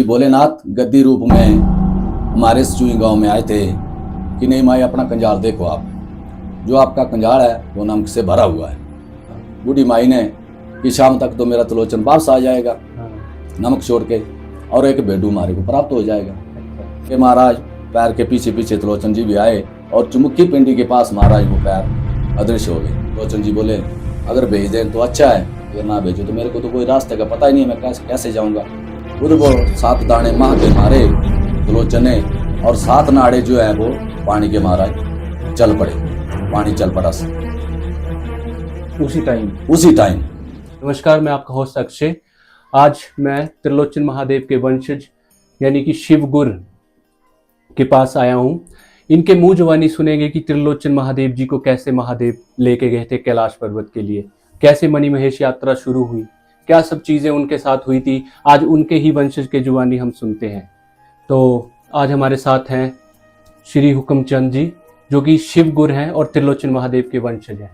कि भोलेनाथ गद्दी रूप में हमारे चुई गांव में आए थे कि नहीं माई अपना कंजाल देखो आप, जो आपका कंजाल है वो नमक से भरा हुआ है। बूढ़ी माई ने कि शाम तक तो मेरा त्रिलोचन वापस आ जाएगा नमक छोड़ के, और एक बेडू मारे को प्राप्त हो जाएगा। कि महाराज पैर के पीछे पीछे त्रिलोचन जी भी आए और चुमुक्की पिंडी के पास महाराज वो पैर अदृश्य हो गए। त्रिलोचन जी बोले अगर भेज दें तो अच्छा है, अगर ना भेजो तो मेरे को तो कोई रास्ते का पता ही नहीं, मैं कैसे जाऊंगा। खुद वो 7 दाने माह के मारे त्रिलोचन ने, और 7 नाड़े जो है वो पानी के महाराज चल पड़े, पानी चल पड़ा उसी टाइम। नमस्कार, मैं आपका होस्ट अक्षय। आज मैं त्रिलोचन महादेव के वंशज यानी कि शिव गुर के पास आया हूँ। इनके मुंह जुबानी सुनेंगे कि त्रिलोचन महादेव जी को कैसे महादेव लेके गए थे कैलाश पर्वत के लिए, कैसे मणिमहेश यात्रा शुरू हुई, क्या सब चीज़ें उनके साथ हुई थी। आज उनके ही वंशज के जुबानी हम सुनते हैं। तो आज हमारे साथ हैं श्री हुक्मचंद जी, जो कि शिव गुर हैं और त्रिलोचन महादेव के वंशज हैं।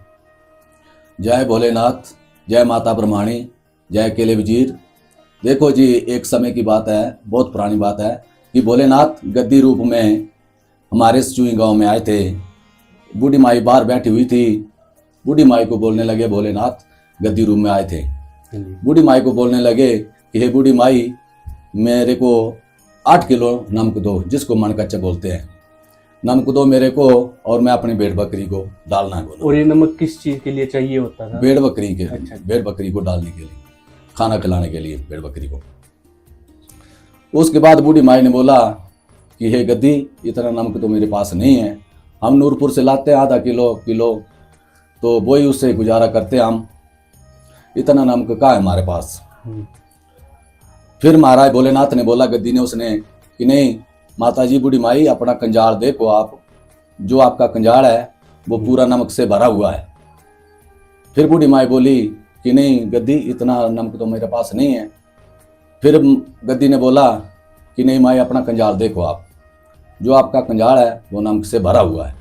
जय भोलेनाथ, जय माता ब्रह्माणी, जय केले वजीर। देखो जी, एक समय की बात है, बहुत पुरानी बात है कि भोलेनाथ गद्दी रूप में हमारे चुई गांव में आए थे। बूढ़ी माई बाहर बैठी हुई थी। बूढ़ी माई को बोलने लगे भोलेनाथ गद्दी रूप में आए थे। बूढ़ी माई को बोलने लगे कि हे बूढ़ी माई, मेरे को 8 किलो नमक दो, जिसको मन कच्चा बोलते हैं, नमक दो मेरे को, और मैं अपनी भेड़ बकरी को डालना है। और ये नमक किस चीज के लिए चाहिए होता था? भेड़ बकरी के। अच्छा। भेड़ बकरी को डालने के लिए, खाना खिलाने के लिए भेड़ बकरी को। उसके बाद बूढ़ी माई ने बोला कि हे गद्दी, इतना नमक तो मेरे पास नहीं है, हम नूरपुर से लाते हैं आधा किलो, तो वही उससे गुजारा करते हैं हम, इतना नमक कहाँ है हमारे पास। फिर महाराज भोलेनाथ ने बोला गद्दी ने उसने कि नहीं माता जी, बूढ़ी माई अपना कंजाल देखो आप, जो आपका कंजाल है वो पूरा नमक से भरा हुआ है। फिर बूढ़ी माई बोली कि नहीं गद्दी, इतना नमक तो मेरे पास नहीं है। फिर गद्दी ने बोला कि नहीं माई अपना कंजाल देखो आप, जो आपका कंजाल है वो नमक से भरा हुआ है।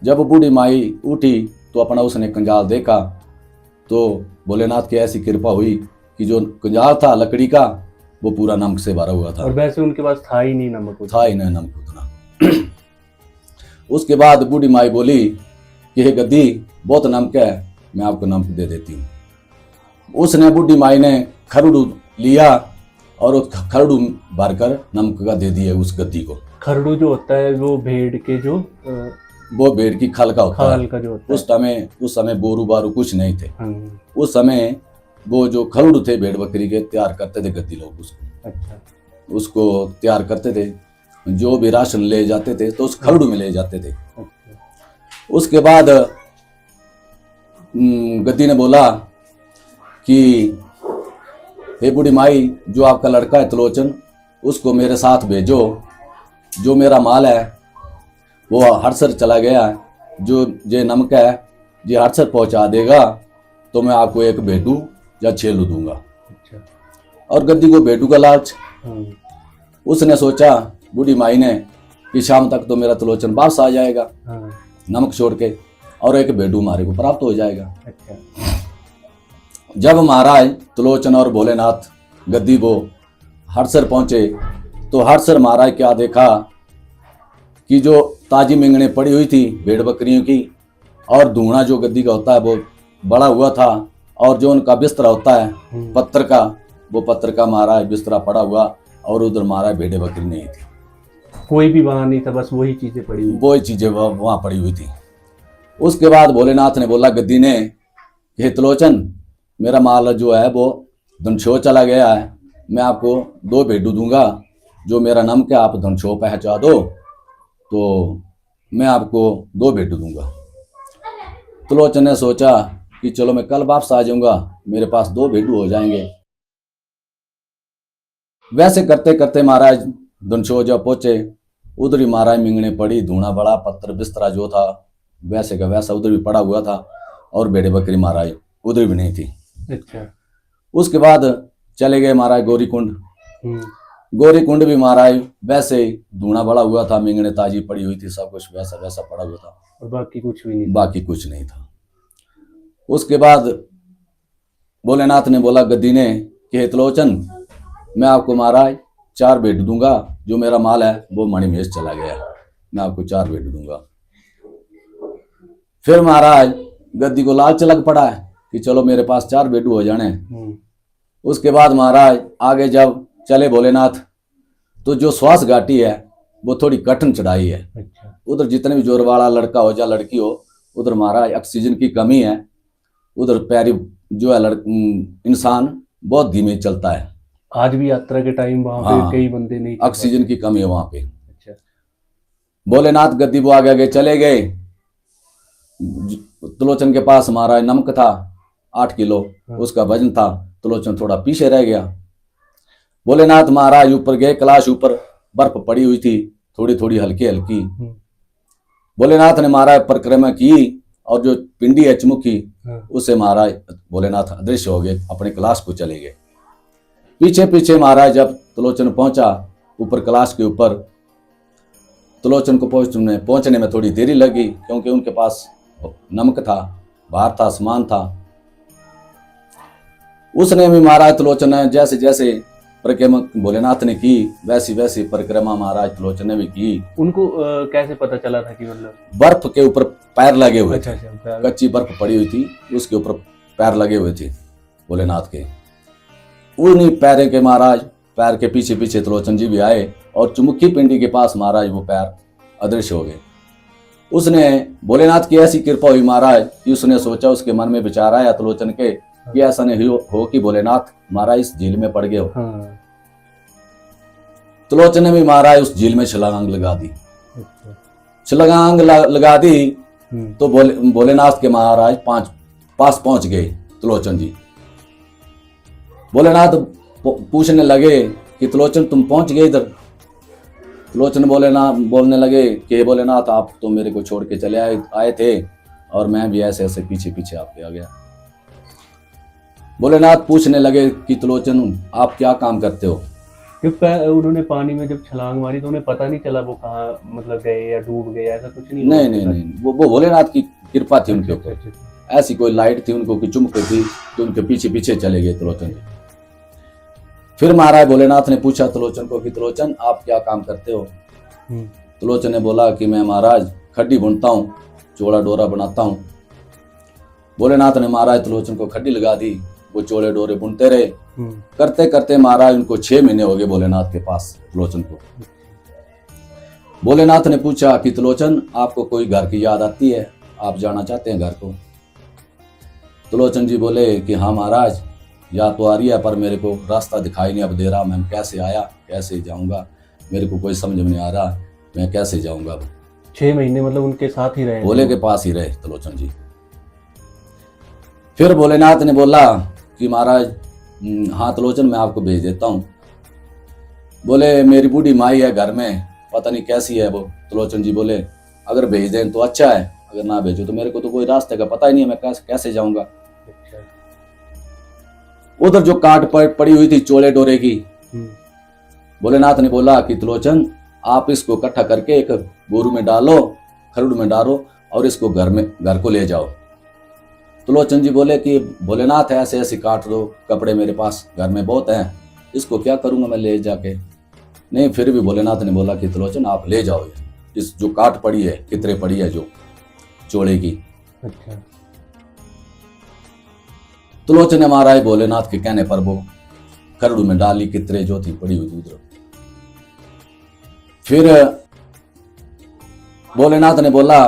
जब बूढ़ी माई उठी तो अपना उसने कंजाल देखा, तो भोलेनाथ की ऐसी कृपा हुई कि जो कंजाल था लकड़ी का वो पूरा नमक से भरा हुआ था। और वैसे उनके पास था ही नहीं नमक उतना। उसके बाद बूढ़ी माई बोली कि हे गद्दी, बहुत नमक है, मैं आपको नमक दे देती हूँ। उसने बूढ़ी माई ने खरड़ू लिया और उस खरड़ू भरकर नमक का दे दिया उस गद्दी को। खरड़ू जो होता है वो भेड़ के जो वो भेड़ की खाल का होता है। का जो होता है। उस समय बोरू बारू कुछ नहीं थे। उस समय वो जो खरड़ू थे भेड़ बकरी के तैयार करते थे गद्दी लोग उसको। अच्छा। उसको तैयार करते थे, जो भी राशन ले जाते थे तो उस खरड़ू में ले जाते थे। अच्छा। उसके बाद गद्दी ने बोला कि हे बूढ़ी माई, जो आपका लड़का है त्रिलोचन, उसको मेरे साथ भेजो, जो मेरा माल है वो हरसर चला गया है, जो जे नमक है ये हरसर पहुंचा देगा तो मैं आपको एक भेडू या छेलू दूंगा। अच्छा। और गद्दी को भेडू का लालच। उसने सोचा बूढ़ी माई ने कि शाम तक तो मेरा त्रिलोचन वापस आ जाएगा नमक छोड़ के, और एक भेडू मारे को प्राप्त हो जाएगा। अच्छा। जब महाराज त्रिलोचन और भोलेनाथ गद्दी को हरसर पहुंचे तो हरसर महाराज क्या देखा कि जो ताजी मिंगने पड़ी हुई थी भेड़ बकरियों की, और धूना जो गद्दी का होता है वो बड़ा हुआ था, और जो उनका बिस्तरा होता है पत्थर का, वो पत्थर का महाराज बिस्तरा पड़ा हुआ, और उधर महाराज भेड़े बकरी नहीं थी, कोई भी वहां नहीं था, बस वही चीजें पड़ी हुई, वही चीजें वहां पड़ी हुई थी। उसके बाद भोलेनाथ ने बोला गद्दी ने, हे त्रिलोचन, मेरा माल जो है वो धनछो चला गया है, मैं आपको 2 भेडू दूंगा, जो मेरा नमक है आप धनछो पहुंचा दो तो मैं आपको 2 भेडू दूंगा। त्रिलोचन ने सोचा कि चलो मैं कल वापस आ जाऊंगा, मेरे पास 2 भेडू हो जाएंगे। वैसे करते करते महाराज धनछो जब पहुंचे, उधर ही महाराज मिंगने पड़ी, धूना बड़ा, पत्थर बिस्तरा जो था वैसे का वैसा उधर भी पड़ा हुआ था, और भेड़े बकरी महाराज उधर भी नहीं थी। अच्छा। उसके बाद चले गए महाराज गौरीकुंड। गौरीकुंड भी महाराज वैसे ही धूना बड़ा हुआ था, मिंगने ताजी पड़ी हुई थी, सब कुछ वैसा वैसा पड़ा हुआ था, और बाकी कुछ भी नहीं, बाकी कुछ नहीं था। उसके बाद भोलेनाथ ने बोला गद्दी ने कि हे त्रिलोचन, मैं आपको महाराज 4 बेड दूंगा, जो मेरा माल है वो मणिमहेश चला गया, मैं आपको 4 बेड दूंगा। फिर महाराज गद्दी को लालच लग पड़ा है कि चलो मेरे पास 4 बेडू हो जाने। उसके बाद महाराज आगे जब चले भोलेनाथ, तो जो श्वास घाटी है वो थोड़ी कठिन चढ़ाई है। अच्छा। उधर जितने भी जोर वाला लड़का हो या लड़की हो, उधर महाराज ऑक्सीजन की कमी है, उधर पैरी जो है इंसान बहुत धीमे चलता है। आज भी यात्रा के टाइम वहां हाँ, पे कई बंदे नहीं चल ऑक्सीजन पाते। की कमी है वहां पे। अच्छा। भोलेनाथ गद्दी वो आगे आगे चले गए। त्रिलोचन के पास महाराज नमक था 8 किलो, उसका वजन था। त्रिलोचन थोड़ा पीछे रह गया। भोलेनाथ महाराज ऊपर गए, कैलाश ऊपर बर्फ पड़ी हुई थी, थोड़ी थोड़ी हल्की हल्की। भोलेनाथ ने महाराज परिक्रमा की, और जो पिंडी है चमुखी, उसे महाराज भोलेनाथ अदृश्य हो गए, अपने कैलाश को चले गए। पीछे पीछे महाराज जब त्रिलोचन पहुंचा ऊपर कैलाश के ऊपर, त्रिलोचन को पहुंचने में थोड़ी देरी लगी, क्योंकि उनके पास नमक था, भार था, सामान था। उसने भी महाराज त्रिलोचन ने जैसे जैसे परिक्रमा भोलेनाथ ने की, वैसी वैसी परिक्रमा महाराज त्रिलोचन ने भी की। उनको कैसे पता चला था कि मतलब बर्फ के ऊपर पैर लगे हुए थे। अच्छा, कच्ची बर्फ पड़ी हुई थी, उसके ऊपर पैर लगे हुए थे भोलेनाथ के। उन्हीं पैर के महाराज पैर के पीछे पीछे त्रिलोचन जी भी आए, और चुमुखी पिंडी के पास महाराज वो पैर अदृश्य हो गए। उसने भोलेनाथ की ऐसी कृपा हुई महाराज कि उसने सोचा, उसके मन में विचार आया त्रिलोचन के कि ऐसा नहीं हो कि भोलेनाथ महाराज इस झील में पड़ गए हो। त्रिलोचन ने भी महाराज उस झील में छलांग लगा दी। छलांग लगा दी तो भोलेनाथ के महाराज पास पहुंच गए त्रिलोचन जी। भोलेनाथ पूछने लगे कि त्रिलोचन तुम पहुंच गए इधर? त्रिलोचन बोलने लगे कि भोलेनाथ आप तो मेरे को छोड़ के चले आए थे, और मैं भी ऐसे ऐसे पीछे पीछे आपके आ गया। भोलेनाथ पूछने लगे कि त्रिलोचन आप क्या काम करते हो? क्योंकि उन्होंने पानी में जब छलांग मारी तो उन्हें पता नहीं चला वो कहाँ मतलब गए या डूब गए, ऐसा कुछ नहीं? नहीं, वो भोलेनाथ की कृपा थी उनके ऊपर। ऐसी कोई लाइट थी उनको कि चुमक थी कि उनके पीछे पीछे चले गए त्रिलोचन। फिर महाराज भोलेनाथ ने पूछा त्रिलोचन को कि त्रिलोचन आप क्या काम करते हो? त्रिलोचन ने बोला कि मैं महाराज खड्डी बुनता हूँ, चौड़ा डोरा बनाता हूँ। भोलेनाथ ने महाराज त्रिलोचन को खड्डी लगा दी, वो चौड़े डोरे बुनते रहे। करते करते महाराज उनको 6 महीने हो गए भोलेनाथ के पास त्रिलोचन को। भोलेनाथ ने पूछा कि त्रिलोचन आपको कोई घर की याद आती है, आप जाना चाहते हैं घर को? त्रिलोचन जी बोले कि हाँ महाराज, याद तो आ रही है, पर मेरे को रास्ता दिखाई नहीं अब दे रहा, मैं कैसे आया कैसे जाऊंगा, मेरे को कोई समझ में नहीं आ रहा, मैं कैसे जाऊंगा अब। 6 महीने मतलब उनके साथ ही रहे? भोले के पास ही रहे त्रिलोचन जी। फिर भोलेनाथ ने बोला कि महाराज हाँ त्रिलोचन मैं आपको भेज देता हूँ। बोले मेरी बूढ़ी माई है घर में, पता नहीं कैसी है वो। त्रिलोचन जी बोले अगर भेज दें तो अच्छा है, अगर ना भेजो तो मेरे को तो कोई रास्ते का पता ही नहीं है, मैं कैसे जाऊंगा। उधर जो काट पड़ी हुई थी चौड़े डोरे की, भोलेनाथ ने बोला कि त्रिलोचन आप इसको इकट्ठा करके एक बोरू में डालो, खरुड़ में डालो, और इसको घर को ले जाओ। त्रिलोचन जी बोले कि भोलेनाथ ऐसे ऐसे काट दो, कपड़े मेरे पास घर में बहुत हैं, इसको क्या करूंगा मैं ले जाके। नहीं, फिर भी भोलेनाथ ने बोला कि त्रिलोचन आप ले जाओ, इस जो काट पड़ी है कितरे पड़ी है जो चौड़े की। अच्छा। त्रिलोचन ने महाराज भोलेनाथ के कहने पर वो खरड़ू में डाली कितरे जो थी पड़ी हुई उधर। फिर भोलेनाथ ने बोला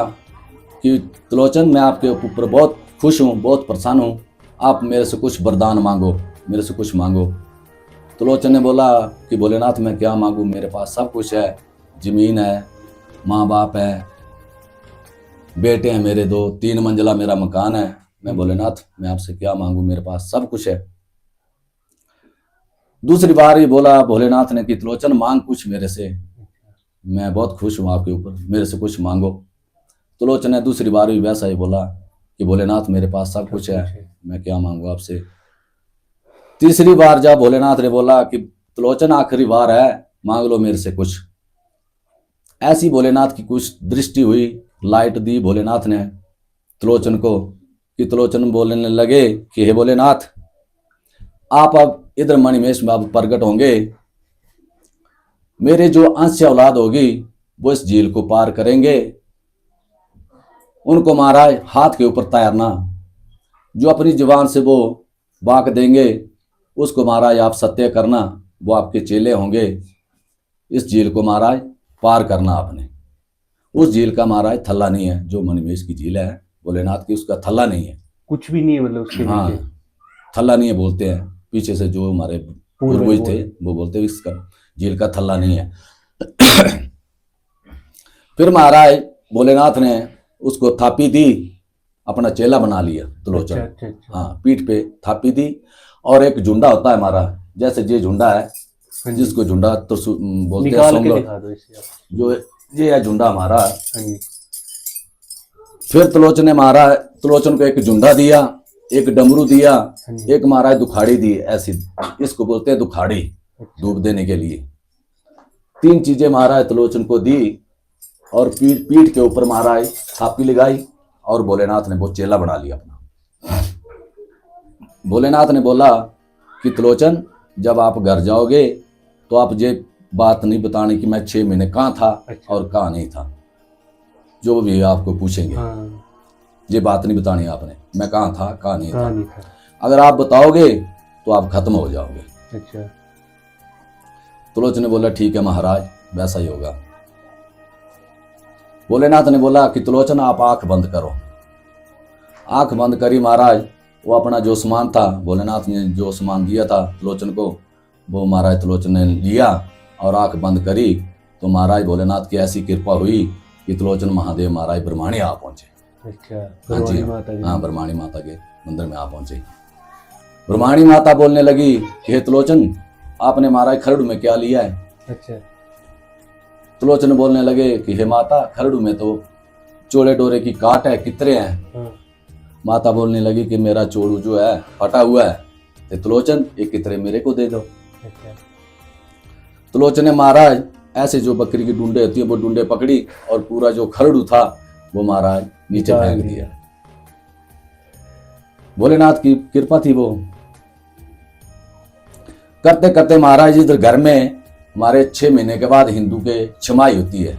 कि त्रिलोचन मैं आपके ऊपर बहुत खुश हूँ, बहुत प्रसन्न हूँ, आप मेरे से कुछ वरदान मांगो, मेरे से कुछ मांगो। त्रिलोचन ने बोला कि भोलेनाथ मैं क्या मांगू, मेरे पास सब कुछ है, जमीन है, माँ बाप है, बेटे हैं मेरे 2, 3 मंजिला मेरा मकान है। मैं भोलेनाथ मैं आपसे क्या मांगू, मेरे पास सब कुछ है। दूसरी बार ही बोला भोलेनाथ ने कि त्रिलोचन मांग कुछ मेरे से, मैं बहुत खुश हूँ आपके ऊपर, मेरे से कुछ मांगो। त्रिलोचन ने दूसरी बार भी वैसा ही बोला कि भोलेनाथ मेरे पास सब कुछ है, मैं क्या मांगू आपसे। तीसरी बार जब भोलेनाथ ने बोला कि त्रिलोचन आखिरी बार है, मांग लो मेरे से कुछ। ऐसी भोलेनाथ की कुछ दृष्टि हुई, लाइट दी भोलेनाथ ने त्रिलोचन को कि त्रिलोचन बोलने लगे कि हे भोलेनाथ आप अब इधर मणिमेश में अब प्रकट होंगे, मेरे जो अंश औलाद होगी वो इस झील को पार करेंगे, उनको महाराज हाथ के ऊपर तैरना, जो अपनी जुबान से वो वाक देंगे उसको महाराज आप सत्य करना, वो आपके चेले होंगे। इस झील को महाराज पार करना आपने। उस झील का महाराज थल्ला नहीं है, जो मणिमेश की झील है भोलेनाथ की, उसका थल्ला नहीं है, कुछ भी नहीं है मतलब उसके हाँ नीचे। थल्ला नहीं है बोलते हैं, पीछे से जो हमारे पूर्वज थे वो बोलते हैं इसका झील का थल्ला नहीं है। फिर महाराज भोलेनाथ ने उसको थापी दी, अपना चेला बना लिया त्रिलोचन। अच्छा, अच्छा। हाँ पीठ पे थापी दी, और एक झुंडा होता है हमारा, जैसे ये झुंडा है हाँ जी। जिसको झुंडा तो बोलते हैं निकाल के सोमलो, दिखा दो इसे आप। जो ये है झुंडा हमारा। हाँ जी। फिर त्रिलोचन ने महाराज त्रिलोचन को एक झुंडा दिया, एक डमरू दिया, हाँ जी। एक महाराज दुखाड़ी दी, ऐसी इसको बोलते हैं दुखाड़ी, अच्छा। धूप देने के लिए। 3 चीजें महाराज त्रिलोचन को दी, और पीठ के ऊपर महाराज थापी लगाई, और भोलेनाथ ने वो चेला बना लिया अपना। भोलेनाथ ने बोला कि त्रिलोचन जब आप घर जाओगे तो आप ये बात नहीं बताने कि मैं 6 महीने कहाँ था अच्छा। और कहाँ नहीं था, जो भी आपको पूछेंगे हाँ, ये बात नहीं बतानी आपने, मैं कहाँ था कहाँ नहीं था। कहाँ नहीं था। अगर आप बताओगे तो आप खत्म हो जाओगे। अच्छा। त्रिलोचन ने बोला ठीक है महाराज, वैसा ही होगा। भोलेनाथ ने बोला कि त्रिलोचन आप आंख बंद करो। आंख बंद करी महाराज, वो अपना जो सामान था, भोलेनाथ ने जो सामान दिया था त्रिलोचन को, वो महाराज त्रिलोचन ने लिया और आंख बंद करी, तो महाराज भोलेनाथ की ऐसी कृपा हुई कि त्रिलोचन महादेव महाराज ब्रह्माणी आ पहुंचे। अच्छा, हाँ जी, ब्रह्माणी माता की। हाँ ब्रह्माणी माता के मंदिर में आ पहुंचे। ब्रह्माणी माता बोलने लगी कि हे त्रिलोचन आपने महाराज खरड़ू में क्या लिया है। अच्छा। त्रिलोचन बोलने लगे कि हे माता खरड़ू में तो चोड़े डोरे की काट है, कितरे हैं। हाँ। माता बोलने लगी कि मेरा चोड़ू जो है फटा हुआ है, तो त्रिलोचन ये कितरे मेरे को दे दो। अच्छा। त्रिलोचन ने महाराज ऐसे जो बकरी की डूंडे होती है वो डूंडे पकड़ी, और पूरा जो खरड़ू था वो महाराज नीचे निकाल फेंक दिया। दिया। भोलेनाथ की कृपा थी। वो करते करते महाराज इधर घर में हमारे 6 महीने के बाद हिंदू के छिमाई होती है,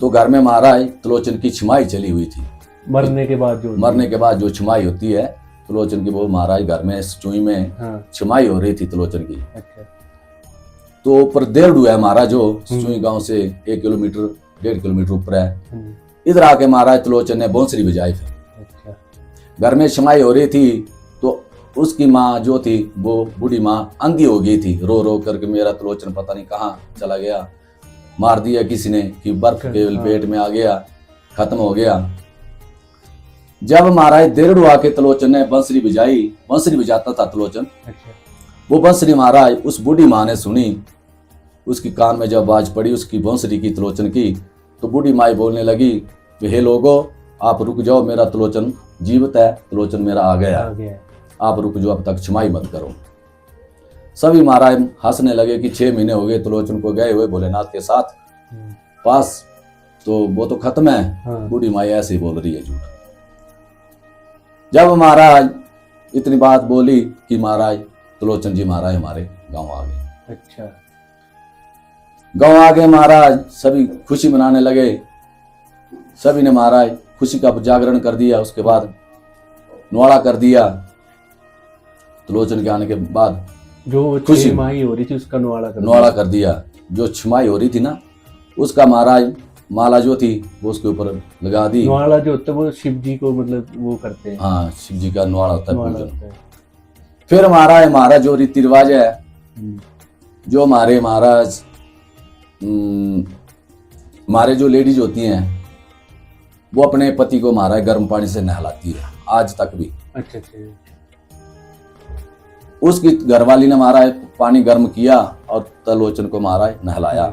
तो घर में महाराज त्रिलोचन की छिमाई चली हुई थी। मरने के बाद जो मरने के बाद जो छिमाई होती है त्रिलोचन की, वो महाराज घर में सुई में हाँ। छिमाई हो रही थी त्रिलोचन की। अच्छा। तो ऊपर देवडू है महाराज, जो सुई गांव से 1 किलोमीटर 1.5 किलोमीटर ऊपर है। हाँ जी। इधर आके महाराज त्रिलोचन ने बांसुरी बजाई। फिर अच्छा। घर में छिमाई हो रही थी, तो उसकी माँ जो थी वो बूढ़ी माँ अंधी हो गई थी, रो रो करके मेरा त्रिलोचन पता नहीं कहाँ चला गया, मार दिया किसी ने कि बर्फ के पेट में आ गया, खत्म हो गया। जब महाराज देरड़ू आके त्रिलोचन ने बंसरी बजाई, बंसरी बजाता था त्रिलोचन, अच्छा। वो बंसरी महाराज उस बूढ़ी माँ ने सुनी, उसकी कान में जब आवाज पड़ी उसकी बंसरी की त्रिलोचन की, तो बूढ़ी माई बोलने लगी कि हे लोगो आप रुक जाओ, मेरा त्रिलोचन जीवित है, त्रिलोचन मेरा आ गया, आप रुक जाओ, अब तक छिमाई मत करो। सभी महाराज हंसने लगे कि 6 महीने हो गए त्रिलोचन को गए हुए भोलेनाथ के साथ पास, तो वो तो खत्म है। हाँ। बूढ़ी माई ऐसे ही बोल रही है झूठ। जब महाराज इतनी बात बोली कि महाराज त्रिलोचन जी महाराज हमारे गांव आ गए। अच्छा। गांव आ गए महाराज, सभी खुशी मनाने लगे, सभी ने महाराज खुशी का जागरण कर दिया। उसके बाद नुआड़ा कर दिया। त्रिलोचन के आने के बाद जो खुशी छिमाई हो रही थी उसका नुआड़ा कर दिया। जो छिमाई हो रही थी ना, उसका महाराज माला जो थी वो उसके ऊपर लगा दी। नुआड़ा जो होता है वो शिव जी को मतलब वो करते हैं। हाँ, शिव जी का नुआड़ा होता है नुआड़ा पूजन। होता है। फिर हमारा जो रीति रिवाज है, जो हमारे महाराज हमारे जो लेडीज होती हैं वो अपने पति को महाराज गर्म पानी से नहलाती है आज तक भी। अच्छा अच्छा। उसकी घरवाली ने महाराज पानी गर्म किया और त्रिलोचन को महाराज नहलाया।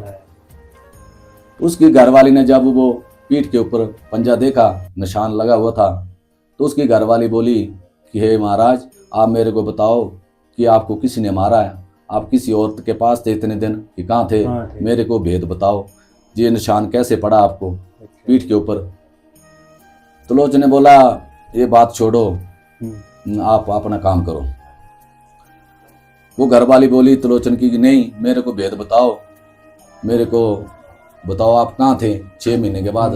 उसकी घरवाली ने जब वो पीठ के ऊपर पंजा देखा, निशान लगा हुआ था, तो उसकी घरवाली बोली कि हे महाराज आप मेरे को बताओ कि आपको किसी ने मारा है, आप किसी औरत के पास थे इतने दिन कि कहाँ थे, मेरे को भेद बताओ, ये निशान कैसे पड़ा आपको पीठ के ऊपर। त्रिलोचन ने बोला ये बात छोड़ो, आप अपना काम करो। वो घरवाली बोली त्रिलोचन की कि नहीं, मेरे को भेद बताओ, मेरे को बताओ आप कहाँ थे 6 महीने के बाद,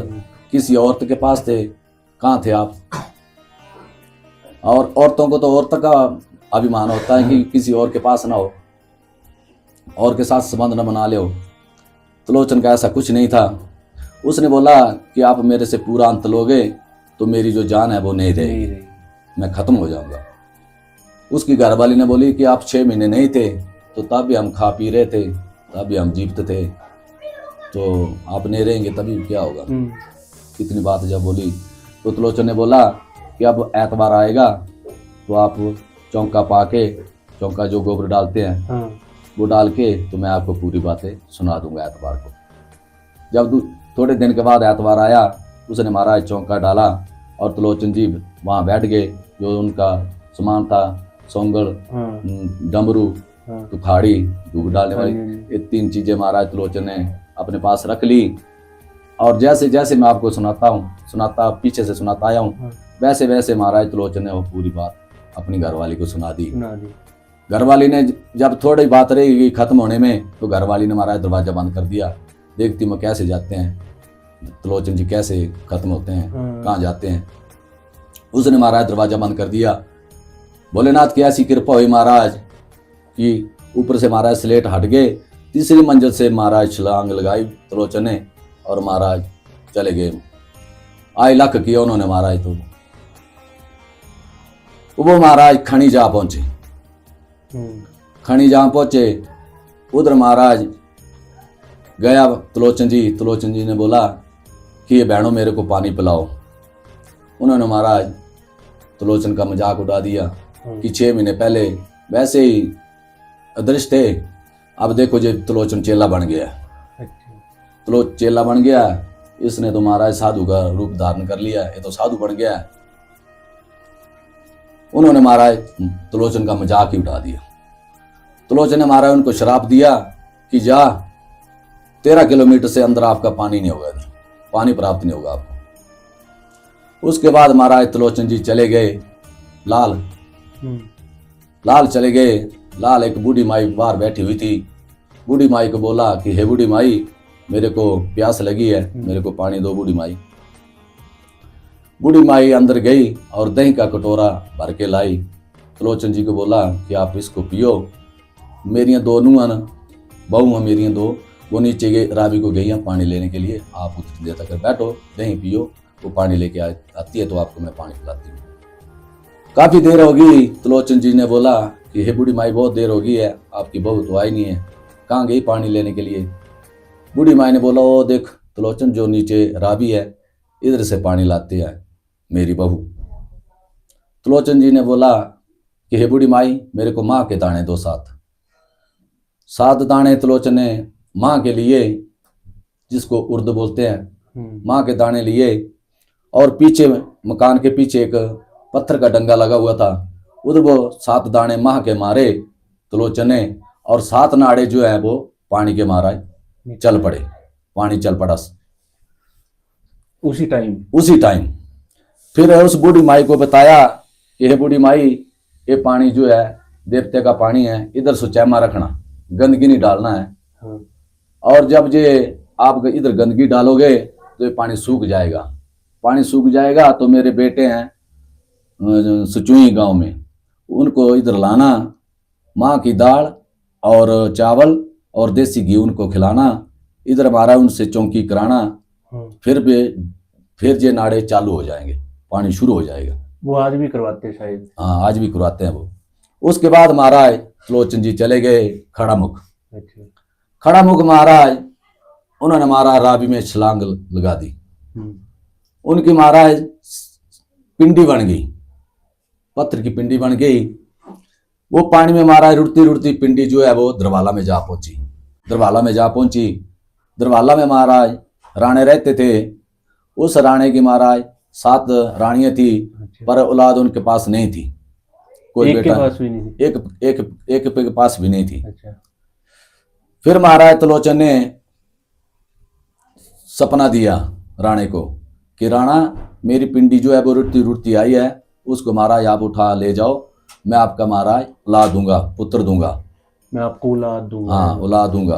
किसी औरत के पास थे, कहाँ थे आप? और औरतों को तो औरत का अभिमान होता है कि किसी और के पास ना हो, और के साथ संबंध न बना ले हो। त्रिलोचन का ऐसा कुछ नहीं था। उसने बोला कि आप मेरे से पूरा अंत लोगे तो मेरी जो जान है वो नहीं रहेगी, मैं खत्म हो जाऊंगा। उसकी घरवाली ने बोली कि आप 6 महीने नहीं थे तो तब भी हम खा पी रहे थे, तब भी हम जीवित थे, तो आप नहीं रहेंगे तभी क्या होगा। इतनी बात जब बोली तो त्रिलोचन ने बोला कि अब एतवार आएगा तो आप चौंका पाके, चौंका जो गोबर डालते हैं वो डाल के तो मैं आपको पूरी बातें सुना दूंगा एतवार को। जब थोड़े दिन के बाद एतवार आया, उसने महाराज चौंका डाला और त्रिलोचन जी वहाँ बैठ गए। जो उनका सामान था, सोंगल, डमरू, तुखाड़ी, धूप डालने वाली, ये 3 चीजें महाराज त्रिलोचन ने अपने पास रख ली। और जैसे जैसे मैं आपको पीछे से सुनाता आया हूँ, वैसे वैसे महाराज त्रिलोचन ने वो पूरी बात अपनी घरवाली को सुना दी। घरवाली ने जब थोड़ी बात रही खत्म होने में तो घरवाली ने महाराज दरवाजा बंद कर दिया। देखती मैं कैसे जाते हैं त्रिलोचन जी, कैसे खत्म होते हैं, कहाँ जाते हैं। उसने महाराज दरवाजा बंद कर दिया। भोलेनाथ की ऐसी कृपा हुई महाराज कि ऊपर से महाराज स्लेट हट गए, तीसरी मंजिल से महाराज छलांग लगाई त्रिलोचन ने और महाराज चले गए। आए लख किया उन्होंने महाराज, तो वो महाराज खणी जा पहुंचे। खणी जहाँ पहुंचे उधर महाराज गया त्रिलोचन जी ने बोला कि ये बहनों मेरे को पानी पिलाओ। उन्होंने महाराज त्रिलोचन का मजाक उड़ा दिया कि 6 महीने पहले वैसे ही अदृश्य थे, अब देखो जो त्रिलोचन चेला बन गया। चेला बन गया, इसने तो महाराज साधु का रूप धारण कर लिया, ये तो साधु बन गया। उन्होंने महाराज त्रिलोचन का मजाक ही उठा दिया। त्रिलोचन ने महाराज उनको श्राप दिया कि जा 13 किलोमीटर से अंदर आपका पानी नहीं होगा, पानी प्राप्त नहीं होगा आपको। उसके बाद महाराज त्रिलोचन जी चले गए लाल चले गए। लाल एक बूढ़ी माई बाहर बैठी हुई थी। बूढ़ी माई को बोला कि हे बूढ़ी माई, मेरे को प्यास लगी है, मेरे को पानी दो बूढ़ी माई। बूढ़ी माई अंदर गई और दही का कटोरा भर के लाई। त्रिलोचन जी को बोला कि आप इसको पियो। मेरियां 2 नूहन बहू हैं, मेरियां 2, वो नीचे गए, रावी को गई हैं पानी लेने के लिए। आप उतर देर तक बैठो, दही पियो, वो पानी लेके आती है तो आपको मैं पानी पिलाती हूँ। काफी देर होगी। त्रिलोचन जी ने बोला कि हे बूढ़ी माई, बहुत देर हो गई है, आपकी बहू तो आई नहीं है, कहाँ गई पानी लेने के लिए? बूढ़ी माई ने बोला ओ देख त्रिलोचन, जो नीचे रावी है इधर से पानी लाती है मेरी बहू। त्रिलोचन जी ने बोला कि हे बूढ़ी माई, मेरे को माँ के दाने दो 7 दाने। त्रिलोचन ने माँ के लिए, जिसको उर्दू बोलते हैं, माँ के दाने लिए। और पीछे मकान के पीछे एक पत्थर का डंगा लगा हुआ था, उधर वो 7 दाने माँ के मारे त्रिलोचन ने, और 7 नाड़े जो है वो पानी के मारा चल पड़े, पानी चल पड़ा उसी टाइम। फिर उस बूढ़ी माई को बताया कि हे बूढ़ी माई, ये पानी जो है देवते का पानी है, इधर सुचैमा रखना, गंदगी नहीं डालना है। और जब जे आप इधर गंदगी डालोगे तो ये पानी सूख जाएगा। पानी सूख जाएगा तो मेरे बेटे हैं सुचुई गांव में, उनको इधर लाना, माँ की दाल और चावल और देसी घी उनको खिलाना, इधर हमारा उनसे चौकी कराना। फिर ये नाड़े चालू हो जाएंगे, पानी शुरू हो जाएगा। वो आज भी करवाते हैं शायद। हाँ, आज भी करवाते हैं वो। उसके बाद महाराज त्रिलोचन जी चले गए खड़ामुख। खड़ामुख महाराज, उन्होंने महाराज रावी में छलांग लगा दी। उनकी महाराज पिंडी बन गई, पत्थर की पिंडी बन गई। वो पानी में महाराज रुड़ती रुड़ती पिंडी जो है वो दरवाला में जा पहुंची। दरवाला में महाराज राणे रहते थे। उस राणे की महाराज 7 रानियां थी, पर औलाद उनके पास नहीं थी, कोई बेटा एक के पास भी नहीं थी। फिर महाराज त्रिलोचन ने सपना दिया राणे को कि राणा, मेरी पिंडी जो है वो रुड़ती रुड़ती आई है, उसको महाराज आप उठा ले जाओ, मैं आपका महाराज ला दूंगा, पुत्र दूंगा। मैं आपको औलाद दूंगा। हाँ औलाद दूंगा।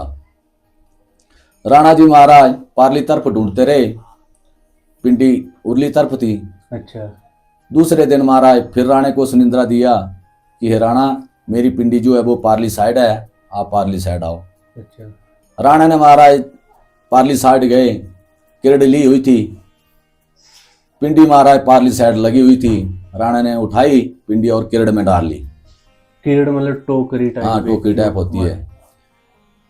राणा जी महाराज पारली तरफ ढूंढते रहे, पिंडी उरली तरफ थी। अच्छा। दूसरे दिन महाराज फिर राणे को सुनिंद्रा दिया कि हे राणा, मेरी पिंडी जो है वो पारली साइड है, आप पारली साइड आओ। अच्छा। राणा ने महाराज पारली साइड गए, किरड़ ली हुई थी, पिंडी महाराज पारली साइड लगी हुई थी। राणा ने उठाई पिंडी और किरड़ में डाल ली। किरड़ मतलब टोकरी टाइप? हाँ टोकरी टाइप होती है।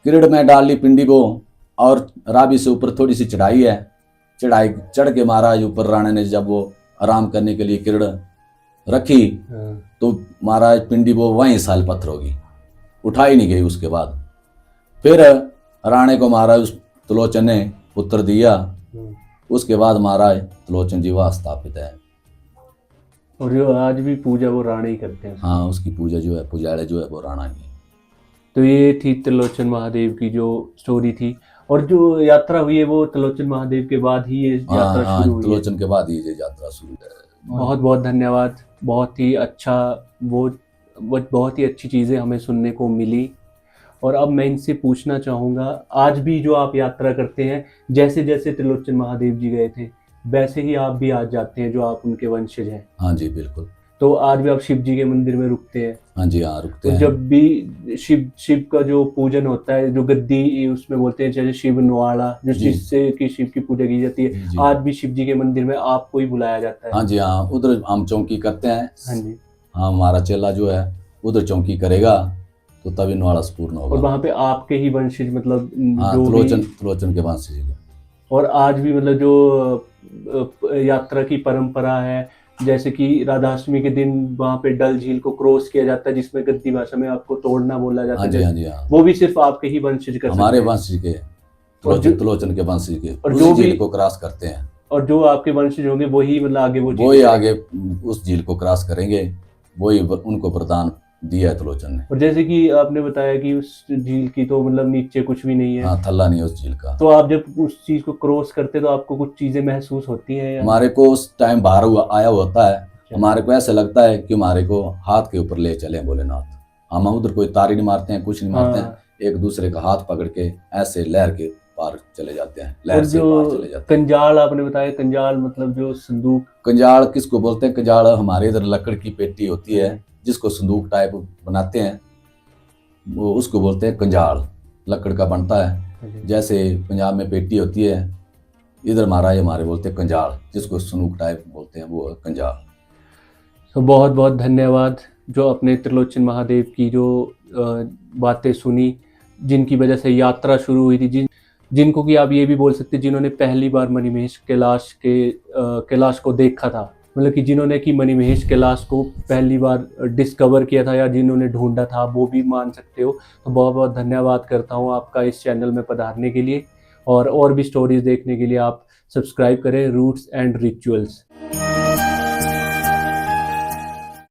किरड़ में डाल ली पिंडी को, और रावी से ऊपर थोड़ी सी चढ़ाई है, चढ़ाई चढ़ के महाराज ऊपर राणा ने जब वो आराम करने के लिए किरड़ रखी, तो महाराज पिंडी वो वहीं साल पत्थर होगी, उठाई नहीं गई। उसके बाद फिर राणे को महाराज उस त्रिलोचन ने उत्तर दिया। उसके बाद महाराज त्रिलोचन जी वहाँ स्थापित है। और जो आज भी पूजा वो राणे ही करते हैं? हाँ उसकी पूजा जो है, पुजारी जो है वो राणा ही है। तो ये थी त्रिलोचन महादेव की जो स्टोरी थी। और जो यात्रा हुई है वो त्रिलोचन महादेव के बाद ही ये यात्रा शुरू हुई है? त्रिलोचन के बाद ही ये यात्रा शुरू है। बहुत बहुत धन्यवाद। बहुत ही अच्छा, वो बहुत ही अच्छी चीज़ें हमें सुनने को मिली। और अब मैं इनसे पूछना चाहूँगा, आज भी जो आप यात्रा करते हैं, जैसे जैसे त्रिलोचन महादेव जी गए थे वैसे ही आप भी आज जाते हैं, जो आप उनके वंशज हैं? हाँ जी बिल्कुल। तो आज भी आप शिव जी के मंदिर में रुकते हैं? हाँ जी हाँ रुकते तो हैं। जब भी शिव का जो पूजन होता है, जो गद्दी उसमें बोलते हैं, जैसे शिव नवाड़ा, जो जिससे कि शिव की पूजा की जाती है, आज भी शिव जी के मंदिर में आपको ही बुलाया जाता है? हाँ जी हाँ, उधर हम चौकी करते हैं। हाँ जी हाँ, हमारा चेला जो है उधर चौकी करेगा तो तभी नवाड़ा पूर्ण होगा। और वहाँ पे आपके ही वंशज, मतलब हाँ, जो त्रिलोचन के वंशज। और आज भी मतलब जो यात्रा की परंपरा है, जैसे कि राधाष्टमी के दिन वहाँ पे डल झील को क्रॉस किया जाता है, जिसमें गद्दी भाषा में आपको तोड़ना बोला जाता है। हाँ जी हाँ, वो भी सिर्फ आपके ही वंशज कर हमारे सकते हैं? वंशज के, त्रिलोचन के वंशज के, और उस जो भी झील को क्रॉस करते हैं। और जो आपके वंशज होंगे वही मतलब आगे वही आगे उस झील को क्रॉस करेंगे, वही उनको वरदान दिया है त्रिलोचन ने। और जैसे कि आपने बताया कि उस झील की तो मतलब नीचे कुछ भी नहीं है? हाँ, थल्ला नहीं है उस झील का। तो आप जब उस चीज को क्रॉस करते तो आपको कुछ चीजें महसूस होती हैं या? हमारे को उस टाइम बाहर आया होता है, हमारे को ऐसा लगता है कि हमारे को हाथ के ऊपर ले चले भोलेनाथ। हम उधर कोई तारी नहीं मारते हैं, कुछ नहीं मारते हैं, एक दूसरे का हाथ पकड़ के ऐसे लहर के पार चले जाते हैं, लहर से पार चले जाते हैं। कंजाल आपने बताया, कंजाल मतलब जो संदूक? कंजाल किसको बोलते हैं? कंजाल हमारे इधर लकड़ की पेटी होती है जिसको संदूक टाइप बनाते हैं, वो उसको बोलते हैं कंजाल। लकड़ का बनता है, जैसे पंजाब में पेटी होती है, इधर महाराज हमारे बोलते हैं कंजाल, जिसको संदूक टाइप बोलते हैं, वो कंजाल। तो बहुत बहुत धन्यवाद जो अपने त्रिलोचन महादेव की जो बातें सुनी, जिनकी वजह से यात्रा शुरू हुई थी, जिनको कि आप ये भी बोल सकते जिन्होंने पहली बार मणिमहेश कैलाश को देखा था, मतलब कि जिन्होंने कि मणिमहेश कैलाश को पहली बार डिस्कवर किया था या जिन्होंने ढूंढा था, वो भी मान सकते हो। तो बहुत बहुत धन्यवाद करता हूँ आपका इस चैनल में पधारने के लिए। और भी स्टोरीज देखने के लिए आप सब्सक्राइब करें रूट्स एंड रिचुअल्स।